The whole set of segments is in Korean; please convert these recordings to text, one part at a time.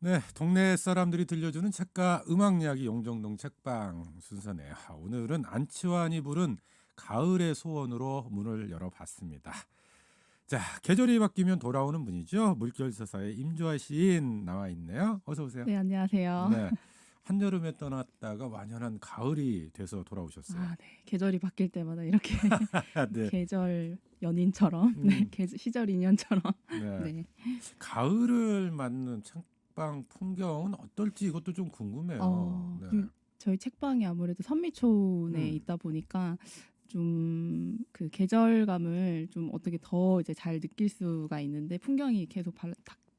네, 동네 사람들이 들려주는 책과 음악 이야기 용정동 책방 순서네요. 오늘은 안치환이 부른 가을의 소원으로 문을 열어봤습니다. 자, 계절이 바뀌면 돌아오는 분이죠. 물결서사의 임주화 시인 나와 있네요. 어서 오세요. 네, 안녕하세요. 네, 한여름에 떠났다가 완연한 가을이 돼서 돌아오셨어요. 네. 계절이 바뀔 때마다 이렇게 네, 계절 연인처럼, 음, 시절 인연처럼, 네, 네. 가을을 맞는 책방 풍경은 어떨지 이것도 좀 궁금해요. 네, 저희 책방이 아무래도 선미촌에 음, 있다 보니까 좀 그 계절감을 좀 어떻게 더 이제 잘 느낄 수가 있는데 풍경이 계속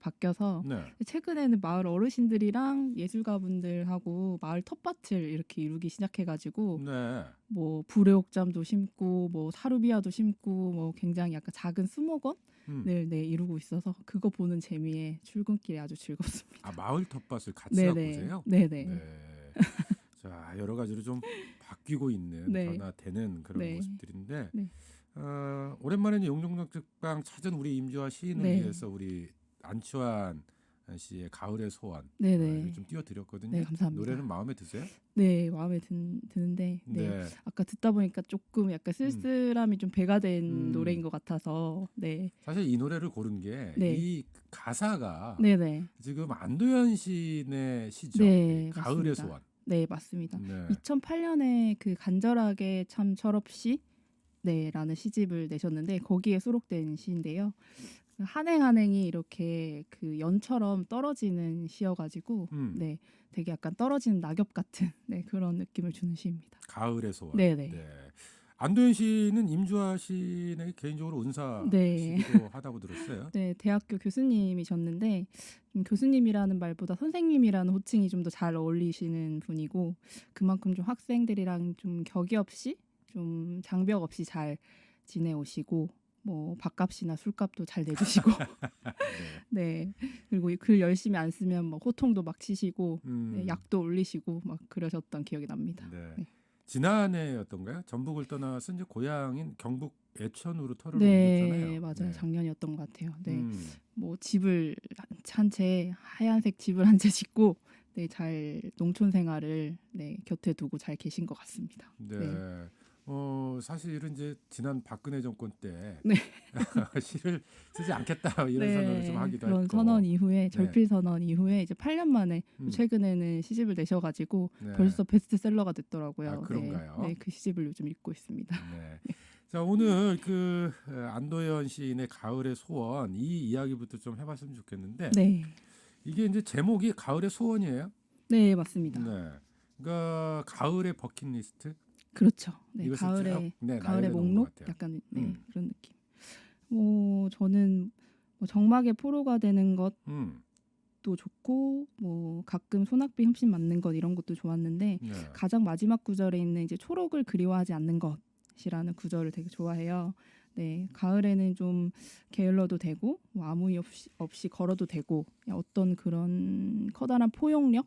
바뀌어서 네, 최근에는 마을 어르신들이랑 예술가분들하고 마을 텃밭을 이렇게 이루기 시작해가지고 네. 뭐 불회옥잠도 심고 뭐 사루비아도 심고 뭐 굉장히 약간 작은 수목원을 음. 이루고 있어서 그거 보는 재미에 출근길이 아주 즐겁습니다. 아, 마을 텃밭을 같이 하고 네네 계세요? 네네 네. 자, 여러 가지로 좀 바뀌고 있는 네 변화되는 그런 네 모습들인데 네 오랜만에 이제 용종동 책방 찾은 우리 임주화 시인을 네 위해서 우리 안치환 씨의 가을의 소원 이걸 네네 좀 네 띄워드렸거든요. 노래는 감사합니다. 마음에 드세요? 네 마음에 드는데 네 네. 아까 듣다 보니까 조금 약간 음, 쓸쓸함이 좀 배가 된 노래인 음. 것 같아서 사실 이 노래를 고른 게 네 이 가사가 네네 지금 안도현 시인의 시죠. 이 네 가을의 맞습니다. 소원. 네 맞습니다. 네. 2008년에 그 간절하게 참 철없이 네라는 시집을 내셨는데 거기에 수록된 시인데요. 한행 한행이 이렇게 그 연처럼 떨어지는 시여가지고 음. 네 되게 약간 떨어지는 낙엽 같은 네 그런 느낌을 주는 시입니다. 가을의 소원. 네네 네. 안도현 씨는 임주화 씨에게 개인적으로 네. 은사시기도 하다고 들었어요. 네 대학교 교수님이셨는데 교수님이라는 말보다 선생님이라는 호칭이 좀 더 잘 어울리시는 분이고 그만큼 좀 학생들이랑 좀 격이 없이 좀 장벽 없이 잘 지내오시고 뭐 밥값이나 술값도 잘 내주시고 네. 네. 그리고 글 열심히 안 쓰면 뭐 호통도 막 치시고 네, 음. 약도 올리시고 막 그러셨던 기억이 납니다. 네. 네. 지난해였던가요? 전북을 떠나서 이제 고향인 경북 애천으로 터를 네, 옮겼잖아요. 맞아요. 네. 작년이었던 것 같아요. 네. 음. 뭐 집을 한 채 하얀색 집을 한 채 짓고 네, 잘 농촌 생활을 네, 곁에 두고 잘 계신 것 같습니다. 네. 네. 사실은 이제 지난 박근혜 정권 때 네. 시를 쓰지 않겠다 이런 선언을 좀 네. 하기도 그런 선언 했고. 이후에 네. 절필 선언 이후에 이제 8년 만에 음. 최근에는 시집을 내셔 가지고 네. 벌써 베스트셀러가 아, 됐더라고요. 네. 그런가요? 네, 그 시집을 요즘 읽고 있습니다. 네. 자, 오늘 안도현 시인의 가을의 소원 이 이야기부터 좀 해봤으면 좋겠는데 네. 이게 이제 제목이 가을의 소원이에요. 네, 맞습니다. 네. 그러니까 가을의 버킷리스트 그렇죠. 네, 이것을 쭉 가을의 나열해 놓은 것 목록 같아요. 약간 네, 음, 그런 느낌. 뭐 저는 뭐 정막의 포로가 되는 음, 것도 좋고 뭐 가끔 소낙비 흠씬 맞는 것 이런 것도 좋았는데 네, 가장 마지막 구절에 있는 이제 초록을 그리워하지 않는 것이라는 구절을 되게 좋아해요. 네, 가을에는 좀 게을러도 되고 뭐 아무 이유 없이 걸어도 되고 어떤 그런 커다란 포용력,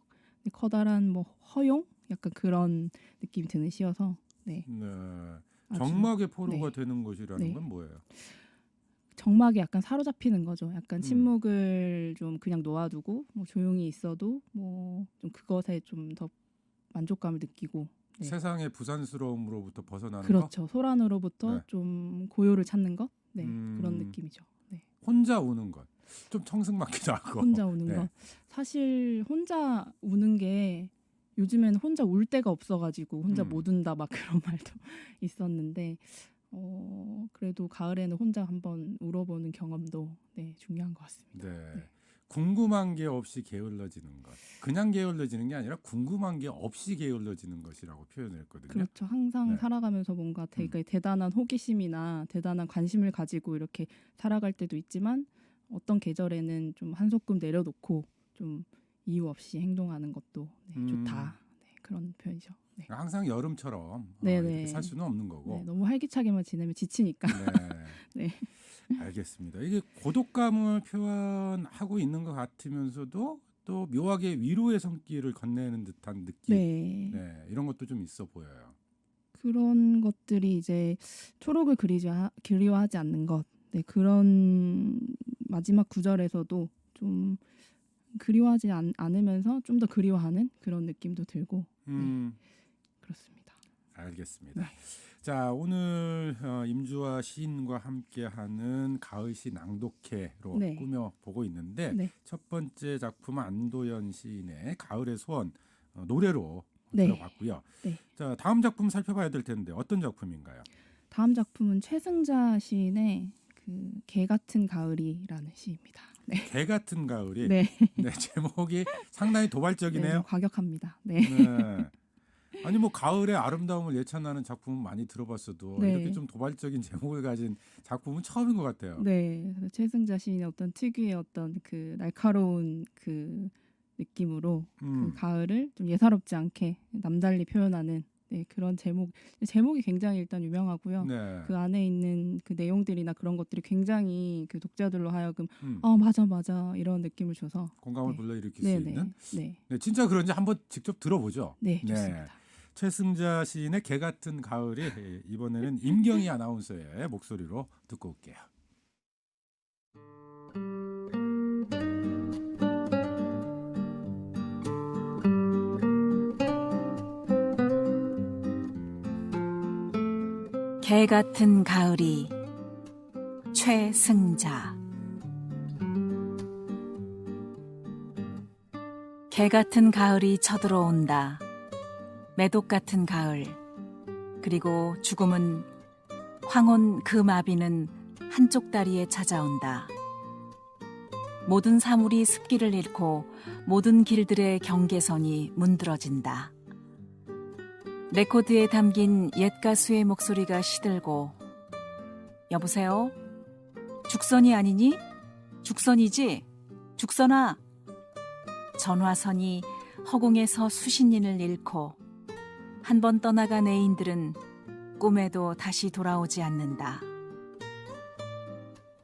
커다란 뭐 허용, 약간 그런 느낌이 드는 시여서 네, 네. 아주 정막의 포로가 네, 되는 것이라는 네. 건 뭐예요? 정막에 약간 사로잡히는 거죠. 약간 음, 침묵을 좀 그냥 놓아두고 뭐 조용히 있어도 뭐 좀 그것에 좀 더 만족감을 느끼고 네. 세상의 부산스러움으로부터 벗어나는 거? 그렇죠. 소란으로부터 네. 좀 고요를 찾는 것? 네. 그런 음, 느낌이죠. 네. 혼자 우는 것. 좀 청승맞기도 하고. 혼자 우는 네. 것. 사실 혼자 우는 게 요즘에는 혼자 울 데가 없어가지고 혼자 음, 못 운다 막 그런 말도 있었는데 그래도 가을에는 혼자 한번 울어보는 경험도 네, 중요한 것 같습니다. 네. 네. 궁금한 게 없이 게을러지는 것. 그냥 게을러지는 게 아니라 궁금한 게 없이 게을러지는 것이라고 표현을 했거든요. 그렇죠. 항상 네. 살아가면서 뭔가 음, 되게 대단한 호기심이나 대단한 관심을 가지고 이렇게 살아갈 때도 있지만 어떤 계절에는 좀 한 소끔 내려놓고 좀 이유 없이 행동하는 것도 네, 음, 좋다. 네, 그런 표현이죠. 네. 항상 여름처럼 이렇게 살 네네. 수는 없는 네, 거고. 너무 활기차게만 지내면 지치니까. 네. 네. 알겠습니다. 이게 고독감을 표현하고 있는 것 같으면서도 또 묘하게 위로의 손길을 건네는 듯한 느낌. 네. 네, 이런 것도 좀 있어 보여요. 그런 것들이 이제 초록을 그리워하지 않는 것. 네, 그런 마지막 구절에서도 좀 그리워하지 않으면서 좀 더 그리워하는 그런 느낌도 들고 그렇습니다. 알겠습니다. 네. 자, 오늘 임주화 시인과 함께하는 가을시 낭독회로 네. 꾸며보고 있는데 네. 첫 번째 작품은 안도연 시인의 가을의 소원 노래로 네. 들어봤고요. 네. 자, 다음 작품 살펴봐야 될 텐데 어떤 작품인가요? 다음 작품은 최승자 시인의 그 개 같은 가을이라는 시입니다. 네. 개 같은 가을이 네. 네, 제목이 상당히 네, 도발적이네요. 좀 과격합니다. 네. 네. 아니 뭐 가을의 아름다움을 예찬하는 작품은 많이 들어봤어도 네. 이렇게 좀 도발적인 제목을 가진 작품은 처음인 것 같아요. 네. 그래서 최승자 시인의 어떤 특유의 어떤 그 날카로운 그 느낌으로 그 가을을 좀 예사롭지 않게 남달리 표현하는 네, 그런 제목이 굉장히 일단 유명하고요. 네. 그 안에 있는 그 내용들이나 그런 것들이 굉장히 그 독자들로 하여금 음. 맞아 이런 느낌을 줘서 공감을 네. 불러일으킬 네, 수 네. 있는. 네. 네, 진짜 그런지 한번 직접 들어보죠. 네, 좋습니다. 최승자 시인의 개 같은 가을이 이번에는 임경희 아나운서의 목소리로 듣고 올게요. 개 같은 가을이 최승자. 개 같은 가을이 쳐들어온다. 매독 같은 가을. 그리고 죽음은 황혼 그 마비는 한쪽 다리에 찾아온다. 모든 사물이 습기를 잃고 모든 길들의 경계선이 문드러진다. 레코드에 담긴 옛 가수의 목소리가 시들고 여보세요? 죽선이 아니니? 죽선이지? 죽선아! 전화선이 허공에서 수신인을 잃고 한 번 떠나간 애인들은 꿈에도 다시 돌아오지 않는다.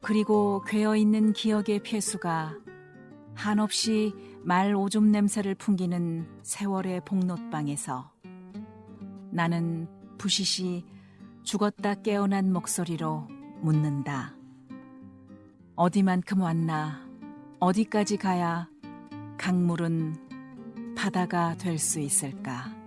그리고 괴어있는 기억의 폐수가 한없이 말 오줌 냄새를 풍기는 세월의 복롯방에서 나는 부시시 죽었다 깨어난 목소리로 묻는다. 어디만큼 왔나? 어디까지 가야 강물은 바다가 될 수 있을까?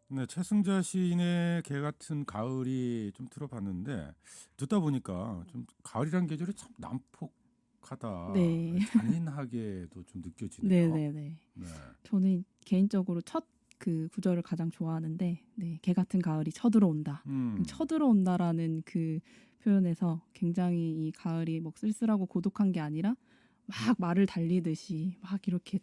네, 최승자 시인의 개 같은 가을이 좀 들어봤는데 듣다 보니까 좀 가을이란 계절이 참 난폭하다, 네. 잔인하게도 좀 느껴지네요. 네네네. 네. 저는 개인적으로 첫 그 구절을 가장 좋아하는데, 네, 개 같은 가을이 쳐들어온다. 쳐들어온다라는 그 표현에서 굉장히 이 가을이 뭐 쓸쓸하고 고독한 게 아니라 막 말을 달리듯이 막 이렇게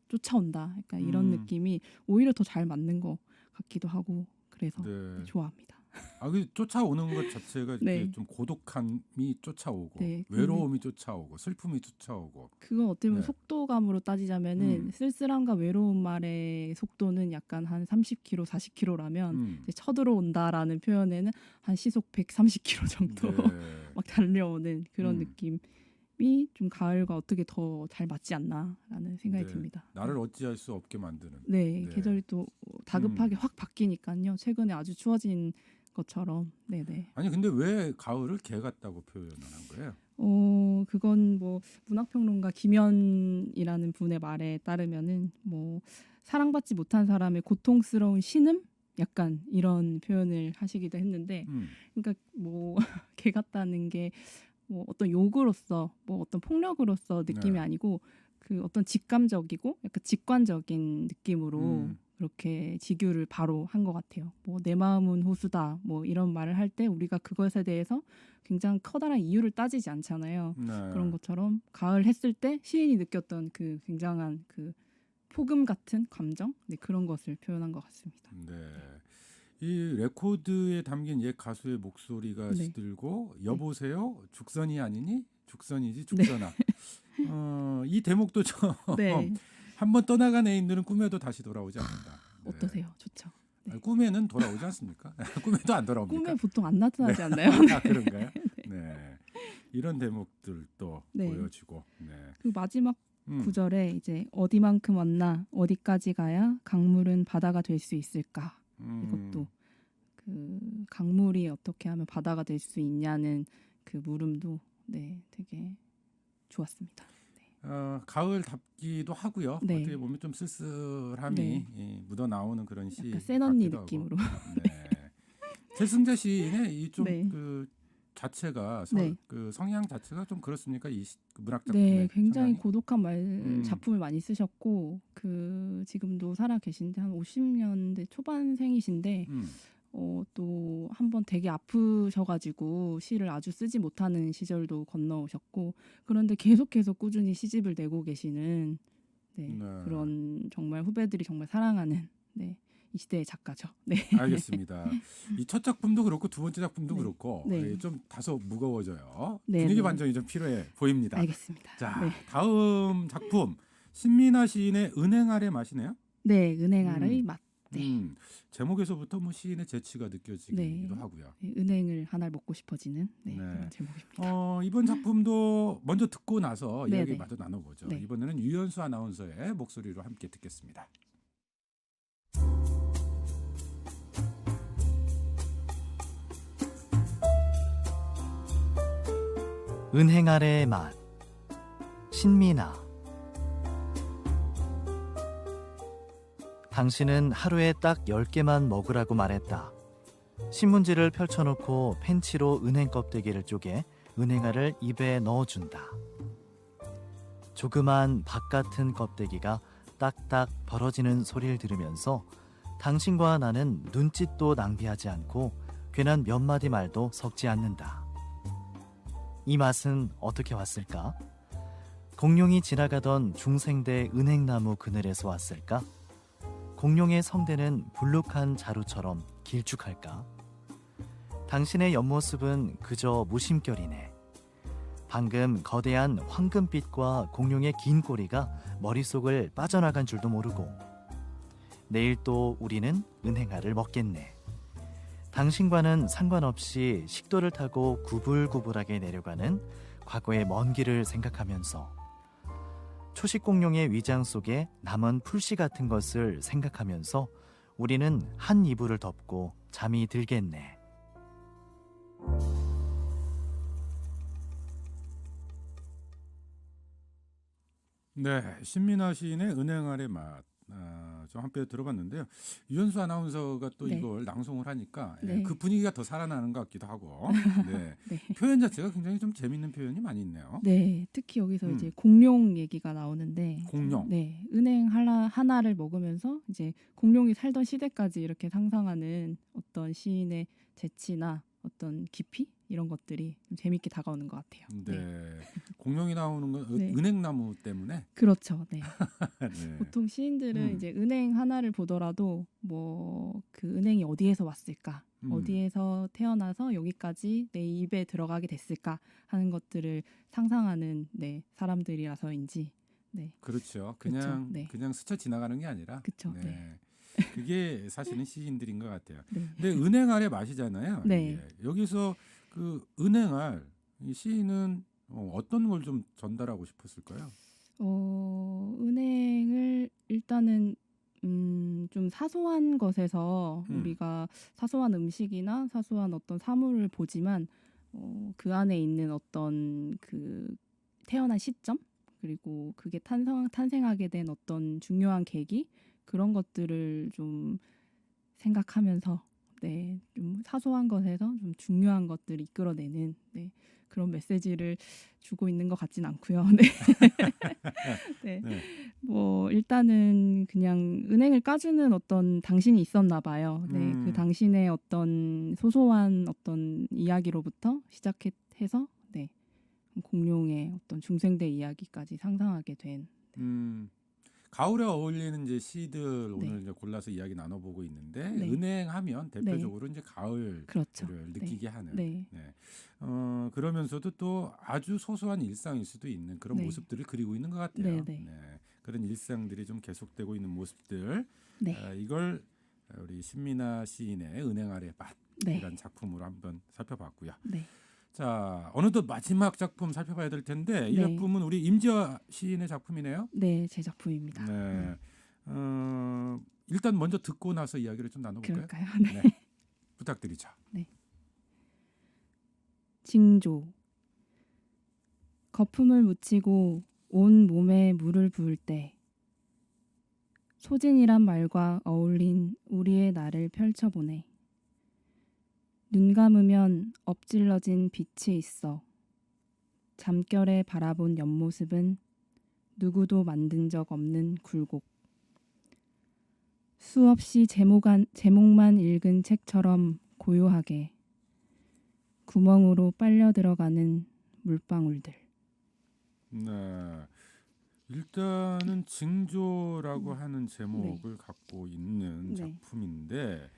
쫓아온다. 약간 이런 느낌이 오히려 더 잘 맞는 것 같기도 하고 그래서 네. 좋아합니다. 그 쫓아오는 것 자체가 이렇게 네. 좀 고독함이 쫓아오고 네, 외로움이 쫓아오고 슬픔이 쫓아오고. 그건 어떻게 보면 네. 속도감으로 따지자면은 쓸쓸함과 외로움 말의 속도는 약간 한 30km, 40km라면 쳐들어온다라는 표현에는 한 시속 130km 정도 네. 막 달려오는 그런 음. 느낌이 좀 가을과 어떻게 더 잘 맞지 않나라는 생각이 네. 듭니다. 나를 어찌할 수 없게 만드는. 네, 네. 계절이 또 다급하게 확 바뀌니까요. 최근에 아주 추워진 것처럼. 네네. 아니 근데 왜 가을을 개 같다고 표현을 한 거예요? 그건 뭐 문학평론가 김연이라는 분의 말에 따르면은 뭐 사랑받지 못한 사람의 고통스러운 신음? 약간 이런 표현을 하시기도 했는데, 그러니까 뭐 개 같다는 게 뭐 어떤 욕으로서 뭐 어떤 폭력으로서 느낌이 네. 아니고 그 어떤 직감적이고 약간 직관적인 느낌으로 그렇게 직유를 바로 한 것 같아요. 뭐 내 마음은 호수다 뭐 이런 말을 할 때 우리가 그것에 대해서 굉장히 커다란 이유를 따지지 않잖아요. 네. 그런 것처럼 가을 했을 때 시인이 느꼈던 그 굉장한 그 폭음 같은 감정, 네, 그런 것을 표현한 것 같습니다. 네. 이 레코드에 담긴 옛 가수의 목소리가 네. 시들고 여보세요? 죽선이 아니니? 죽선이지 네. 죽선아. 이 대목도 좀 네. 한번 떠나간 애인들은 꿈에도 다시 돌아오지 않는다. 네. 어떠세요? 좋죠. 네. 아니, 꿈에는 돌아오지 않습니까? 꿈에도 안 돌아옵니까? 꿈에 보통 안 나타나지 않나요? 아, 그런가요? 네. 이런 대목들도 네. 보여지고. 네. 그 마지막 구절에 이제 어디만큼 왔나 어디까지 가야 강물은 바다가 될 수 있을까 이것도 그 강물이 어떻게 하면 바다가 될 수 있냐는 그 물음도 네 되게 좋았습니다. 가을답기도 하고요. 네. 어떻게 보면 좀 쓸쓸함이 네. 묻어 나오는 그런 시 약간 센 언니 같기도 느낌으로. 하고. 네. 최승재 시인의 이 좀 네. 그 자체가 네. 그 성향 자체가 좀 그렇습니까? 그 문학 네, 작품의 굉장히 성향이? 고독한 작품을 많이 쓰셨고 그 지금도 살아 계신데 한 50년대 초반생이신데 또 한번 되게 아프셔가지고 시를 아주 쓰지 못하는 시절도 건너오셨고 그런데 계속해서 꾸준히 시집을 내고 계시는 네, 네. 그런 정말 후배들이 정말 사랑하는 네, 이 시대의 작가죠. 네. 알겠습니다. 이 첫 작품도 그렇고 두 번째 작품도 네. 그렇고 네. 좀 다소 무거워져요. 네, 분위기 네. 반전이 좀 필요해 보입니다. 알겠습니다. 자, 네. 다음 작품 신민아 시인의 은행 아래 맛이네요. 네, 은행 아래의 맛. 네. 제목에서부터 뭐 시인의 재치가 느껴지기도 네. 하고요. 네, 은행을 하나 먹고 싶어지는 네. 그런 제목입니다. 이번 작품도 먼저 듣고 나서 네, 이야기 네. 마저 나눠보죠. 네. 이번에는 유연수 아나운서의 목소리로 함께 듣겠습니다. 은행 아래의 맛 신민아 당신은 하루에 딱 10개만 먹으라고 말했다. 신문지를 펼쳐놓고 펜치로 은행 껍데기를 쪼개 은행알을 입에 넣어준다. 조그만 박 같은 껍데기가 딱딱 벌어지는 소리를 들으면서 당신과 나는 눈짓도 낭비하지 않고 괜한 몇 마디 말도 섞지 않는다. 이 맛은 어떻게 왔을까? 공룡이 지나가던 중생대 은행나무 그늘에서 왔을까? 공룡의 성대는 불룩한 자루처럼 길쭉할까? 당신의 옆모습은 그저 무심결이네. 방금 거대한 황금빛과 공룡의 긴 꼬리가 머릿속을 빠져나간 줄도 모르고 내일 또 우리는 은행알을 먹겠네. 당신과는 상관없이 식도를 타고 구불구불하게 내려가는 과거의 먼 길을 생각하면서 초식공룡의 위장 속에 남은 풀씨 같은 것을 생각하면서 우리는 한 이불을 덮고 잠이 들겠네. 네, 신민아 시인의 은행 아래 맛. 좀 한편 들어봤는데요. 유연수 아나운서가 또 네. 이걸 낭송을 하니까 네. 그 분위기가 더 살아나는 것 같기도 하고. 네. 네. 표현 자체가 굉장히 좀 재밌는 표현이 많이 있네요. 네, 특히 여기서 음. 이제 공룡 얘기가 나오는데, 공룡. 네, 은행 하나를 먹으면서 이제 공룡이 살던 시대까지 이렇게 상상하는 어떤 시인의 재치나 어떤 깊이 이런 것들이 좀 재밌게 다가오는 것 같아요. 네. 공룡이 나오는 건 네. 은행나무 때문에. 그렇죠. 네. 네. 보통 시인들은 음. 이제 은행 하나를 보더라도 뭐 그 은행이 어디에서 왔을까, 어디에서 태어나서 여기까지 내 입에 들어가게 됐을까 하는 것들을 상상하는 네, 사람들이라서인지 네, 그렇죠. 그렇죠. 그냥 네. 그냥 스쳐 지나가는 게 아니라. 그쵸. 네. 네. 그게 사실은 시인들인 것 같아요. 네. 근데 은행 알의 맛이잖아요. 네. 이게. 여기서 그 은행 알 이 시인은 어떤 걸 좀 전달하고 싶었을까요? 은행을 일단은 좀 사소한 것에서 우리가 사소한 음식이나 사소한 어떤 사물을 보지만 그 안에 있는 어떤 그 태어난 시점 그리고 그게 탄생하게 된 어떤 중요한 계기 그런 것들을 좀 생각하면서 네, 좀 사소한 것에서 좀 중요한 것들을 이끌어내는 네, 그런 메시지를 주고 있는 것 같진 않고요. 네. 네. 네. 뭐 일단은 그냥 은행을 까주는 어떤 당신이 있었나 봐요. 네. 그 당신의 어떤 소소한 어떤 이야기로부터 시작해서 네. 공룡의 어떤 중생대 이야기까지 상상하게 된 가을에 어울리는 이제 시들 네. 오늘 이제 골라서 이야기 나눠보고 있는데 네. 은행하면 대표적으로 이제 가을을 그렇죠. 느끼게 하는. 네. 네. 그러면서도 또 아주 소소한 일상일 수도 있는 그런 네. 모습들을 그리고 있는 것 같아요. 네, 네. 그런 일상들이 좀 계속되고 있는 모습들. 네. 이걸 우리 신민아 시인의 은행 아래 네. 맛이라는 작품으로 한번 살펴봤고요. 네. 자, 어느덧 마지막 작품 살펴봐야 될 텐데 이 네. 작품은 우리 임지화 시인의 작품이네요. 네, 제 작품입니다. 네. 일단 먼저 듣고 나서 이야기를 좀 나눠볼까요? 그럴까요? 네. 부탁드리죠. 징조. 거품을 묻히고 온 몸에 물을 부을 때 소진이란 말과 어울린 우리의 나를 펼쳐보네. 눈 감으면 엎질러진 빛이 있어. 잠결에 바라본 옆모습은 누구도 만든 적 없는 굴곡. 수없이 제목만 읽은 책처럼 고요하게 구멍으로 빨려 들어가는 물방울들. 네. 일단은 징조라고 하는 제목을 갖고 있는 네. 작품인데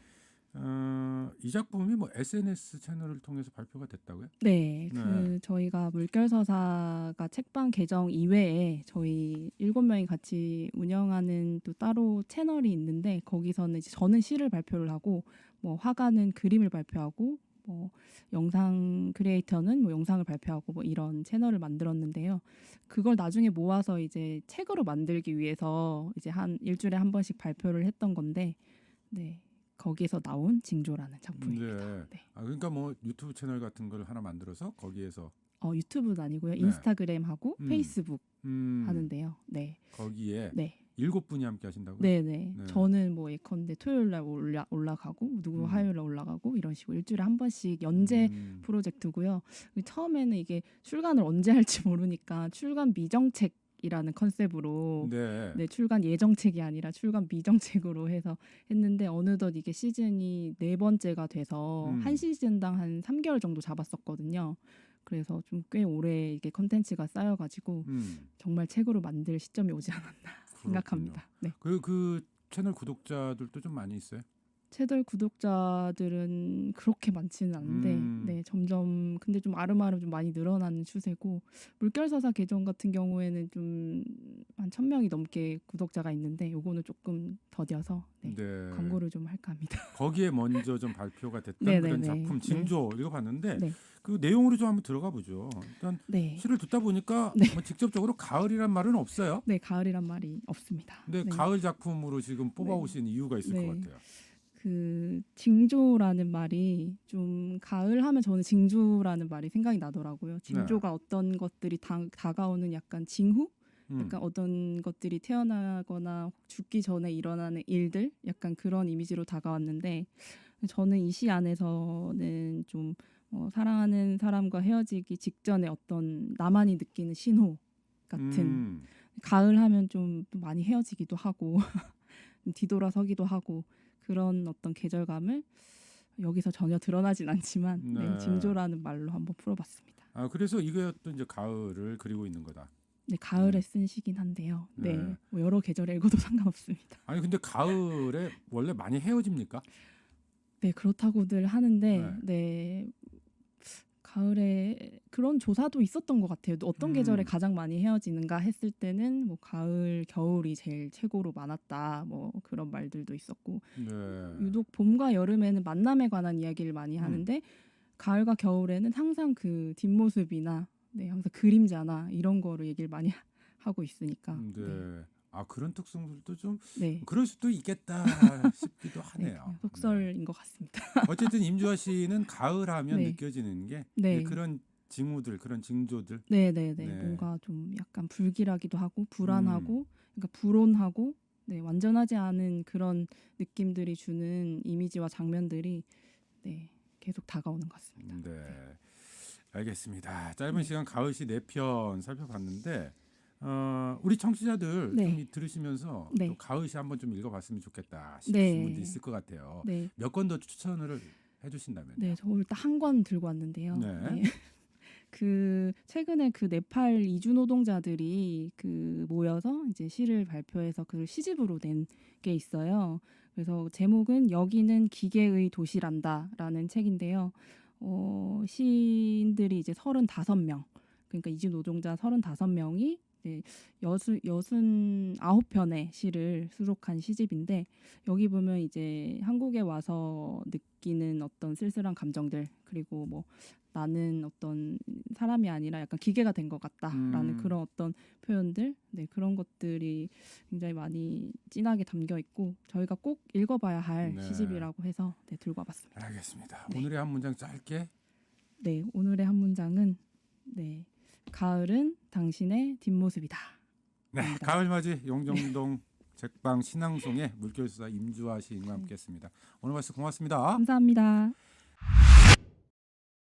이 작품이 뭐 SNS 채널을 통해서 발표가 됐다고요? 네, 네. 저희가 물결서사가 책방 계정 이외에 저희 7명이 같이 운영하는 또 따로 채널이 있는데 거기서는 이제 저는 시를 발표를 하고 뭐 화가는 그림을 발표하고 뭐 영상 크리에이터는 뭐 영상을 발표하고 뭐 이런 채널을 만들었는데요. 그걸 나중에 모아서 이제 책으로 만들기 위해서 이제 한 일주일에 한 번씩 발표를 했던 건데, 네. 거기에서 나온 징조라는 작품입니다. 네. 네. 그러니까 뭐 유튜브 채널 같은 걸 하나 만들어서 거기에서 유튜브는 아니고요. 네. 인스타그램하고 음. 페이스북 음, 하는데요. 네. 거기에 네. 7분이 함께 하신다고요? 네네. 네. 저는 뭐 예컨대 토요일 날 올라가고 누구 화요일 날 올라가고 이런 식으로 일주일에 한 번씩 연재 프로젝트고요. 처음에는 이게 출간을 언제 할지 모르니까 출간 미정책이라는 컨셉으로 네. 네, 출간 예정책이 아니라 출간 미정책으로 해서 했는데 어느덧 이게 시즌이 4번째가 돼서 한 시즌당 한 3개월 정도 잡았었거든요. 그래서 좀 꽤 오래 이게 컨텐츠가 쌓여가지고 정말 책으로 만들 시점이 오지 않았나 생각합니다. 네. 그 채널 구독자들도 좀 많이 있어요? 채널 구독자들은 그렇게 많지는 않은데 네, 점점 근데 좀 아름아름 좀 많이 늘어나는 추세고 물결서사 계정 같은 경우에는 좀 한 1,000명이 넘게 구독자가 있는데 요거는 조금 더뎌서 네, 네. 광고를 좀 할까 합니다. 거기에 먼저 좀 발표가 됐던 네, 그런 네, 작품 네. 징조 읽어봤는데 네. 그 내용으로 좀 한번 들어가 보죠. 일단 네. 시를 듣다 보니까 네. 뭐 직접적으로 가을이란 말은 없어요. 네, 가을이란 말이 없습니다. 근데 네. 가을 작품으로 지금 뽑아오신 이유가 있을 네. 것 같아요. 그 징조라는 말이 좀 가을 하면 저는 징조라는 말이 생각이 나더라고요. 징조가 어떤 것들이 다가오는 약간 징후? 약간 어떤 것들이 태어나거나 죽기 전에 일어나는 일들? 약간 그런 이미지로 다가왔는데 저는 이 시 안에서는 좀 사랑하는 사람과 헤어지기 직전에 어떤 나만이 느끼는 신호 같은 가을 하면 좀 많이 헤어지기도 하고 뒤돌아서기도 하고 그런 어떤 계절감을 여기서 전혀 드러나진 않지만 네, 징조라는 말로 한번 풀어봤습니다. 그래서 이것도 이제 가을을 그리고 있는 거다. 네, 가을에 쓴 시긴 한데요. 네, 뭐 여러 계절에 읽어도 상관없습니다. 아니 근데 가을에 원래 많이 헤어집니까? 네, 그렇다고들 하는데 네. 가을에 그런 조사도 있었던 것 같아요. 어떤 계절에 가장 많이 헤어지는가 했을 때는 뭐 가을, 겨울이 제일 최고로 많았다. 뭐 그런 말들도 있었고 유독 봄과 여름에는 만남에 관한 이야기를 많이 하는데 가을과 겨울에는 항상 그 뒷모습이나 네, 항상 그림자나 이런 거를 얘기를 많이 하고 있으니까. 네. 그런 특성들도 좀 네. 그럴 수도 있겠다 싶기도 하네요. 네, 속설인 것 같습니다. 어쨌든 임주아 씨는 가을하면 네. 느껴지는 게 네. 그런 징후들, 그런 징조들. 네. 네. 뭔가 좀 약간 불길하기도 하고 불안하고, 그러니까 불온하고, 네, 완전하지 않은 그런 느낌들이 주는 이미지와 장면들이 네, 계속 다가오는 것 같습니다. 네. 알겠습니다. 짧은 시간 가을시 4편 살펴봤는데 우리 청취자들 네. 좀 들으시면서 네. 또 가을시 한번 좀 읽어봤으면 좋겠다 싶으신 분도 있을 것 같아요. 네. 몇 권 더 추천을 해주신다면요? 네, 저 오늘 딱 한 권 들고 왔는데요. 네. 그 최근에 그 네팔 이주 노동자들이 그 모여서 이제 시를 발표해서 그 시집으로 낸 게 있어요. 그래서 제목은 여기는 기계의 도시란다라는 책인데요. 시인들이 이제 35명, 그러니까 이주 노동자 35명이 이제 69편의 시를 수록한 시집인데 여기 보면 이제 한국에 와서 느끼는 어떤 쓸쓸한 감정들 그리고 뭐 나는 어떤 사람이 아니라 약간 기계가 된 것 같다라는 그런 어떤 표현들, 네, 그런 것들이 굉장히 많이 진하게 담겨 있고 저희가 꼭 읽어봐야 할 네. 시집이라고 해서 네, 들고 와봤습니다. 알겠습니다. 네. 오늘의 한 문장 짧게. 네, 오늘의 한 문장은 네, 가을은 당신의 뒷모습이다. 네, 입니다. 가을맞이 용정동 책방 신앙송의 물결수사 임주아 시인과 함께했습니다. 오늘 말씀 고맙습니다. 감사합니다.